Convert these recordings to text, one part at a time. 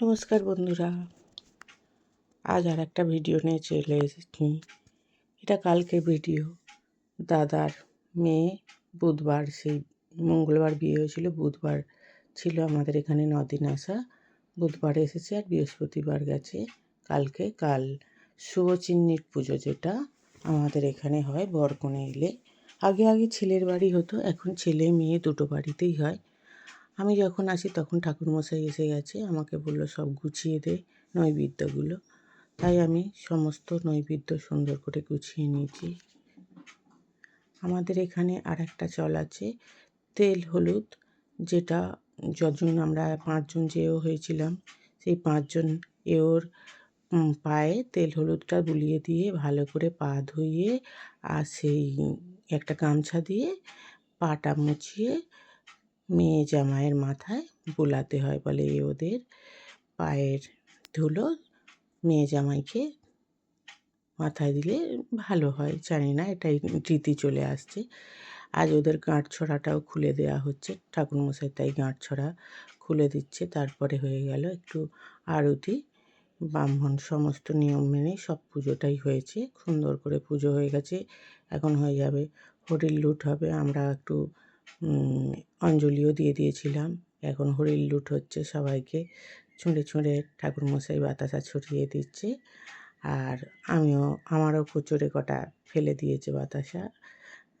নমস্কার বন্ধুরা, আজ আর একটা ভিডিও নিয়ে চলে এসেছি। এটা কালকের ভিডিও। দাদার মেয়ে বুধবার, সেই মঙ্গলবার বিয়ে হয়েছিল, বুধবার ছিল আমাদের এখানে 9 দিন আসা। বুধবার এসেছে আর বৃহস্পতিবার গেছে। কাল শুভচিহ্নির পুজো, যেটা আমাদের এখানে হয় বরকনে এলে। আগে ছেলের বাড়ি হতো, এখন ছেলে মেয়ে দুটো বাড়িতেই হয়। আমি যখন আসি তখন ঠাকুরমশাই এসে গেছে, আমাকে বললো সব গুছিয়ে দে নৈবেদ্যগুলো। তাই আমি সমস্ত নৈবেদ্য সুন্দর করে গুছিয়ে নিয়েছি। আমাদের এখানে আর একটা চল আছে, তেল হলুদ, যেটা যজন আমরা 5 জন যেও হয়েছিলাম, সেই 5 জন এওর পায়ে তেল হলুদটা বুলিয়ে দিয়ে ভালো করে পা ধুইয়ে আর সেই একটা গামছা দিয়ে পাটা মুছিয়ে মেয়ে জামাইয়ের মাথায় বোলাতে হয়। বলে ওদের পায়ের ধুলো মেয়ে জামাইকে মাথায় দিলে ভালো হয়, জানি না, এটাই রীতি চলে আসছে। আজ ওদের গাঁটছড়াটাও খুলে দেওয়া হচ্ছে, ঠাকুরমশাই তাই গাঁটছড়া খুলে দিচ্ছে। তারপরে হয়ে গেল একটু আরতি, ব্রাহ্মণ সমস্ত নিয়ম মেনে সব পুজোটাই হয়েছে, সুন্দর করে পুজো হয়ে গেছে। এখন হয়ে যাবে হরির লুট হবে, আমরা একটু অঞ্জলিও দিয়ে দিয়েছিলাম। এখন হরির লুট হচ্ছে, সবাইকে ছুঁড়ে ছুঁড়ে ঠাকুরমশাই বাতাসা ছড়িয়ে দিচ্ছে। আর আমারও কুচোরে কটা ফেলে দিয়েছে বাতাসা,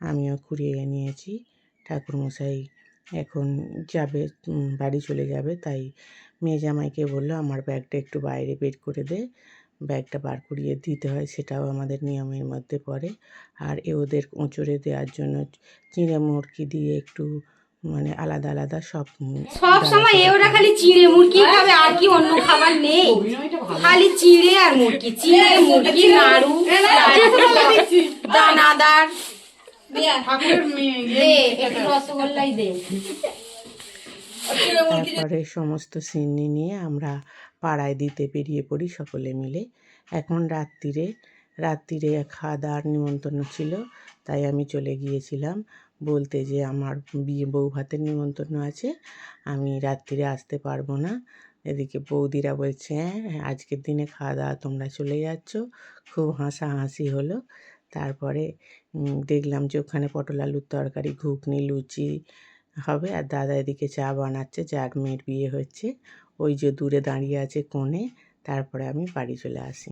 আমিও কুড়িয়ে নিয়েছি। ঠাকুরমশাই এখন যাবে, বাড়ি চলে যাবে, তাই মেয়ে জামাইকে বললো আমার ব্যাগটা একটু বাইরে বের করে দে। ব্যাগটা বার করিয়ে দিতে হয়, সেটাও আমাদের নিয়মের মধ্যে পড়ে। আর ওদের কোঁচড়ে দেওয়ার জন্য চিঁড়ে মুরগি দিয়ে একটু মানে আলাদা সব সময় ওরা খালি চিড়ে মুরগি খাবে, আর কি অন্য খাবার নেই, খালি চিড়ে আর মুরগি, চিড়ে মুরগি নাড়ু দানাদার রসগোল্লাই দে। তারপরে সমস্ত সিন্নি নিয়ে আমরা পাড়ায় দিতে বেরিয়ে পড়ি সকলে মিলে। এখন রাত্রিরে খাওয়া দাওয়ার নিমন্ত্রণ ছিল, তাই আমি চলে গিয়েছিলাম বলতে যে আমার বিয়ে বউ ভাতের নিমন্ত্রণ আছে, আমি রাত্রিরে আসতে পারবো না। এদিকে বৌদিরা বলছে হ্যাঁ আজকের দিনে খাওয়া দাওয়া তোমরা চলে যাচ্ছ। খুব হাসাহাসি হলো। তারপরে দেখলাম যে ওখানে পটল আলুর তরকারি, ঘুগনি, লুচি হবে, আর দাদা এদিকে চা বানাচ্ছে, যার মেয়ের বিয়ে হচ্ছে। ওই যে দূরে দাঁড়িয়ে আছে কোণে। তারপরে আমি বাড়ি চলে আসি।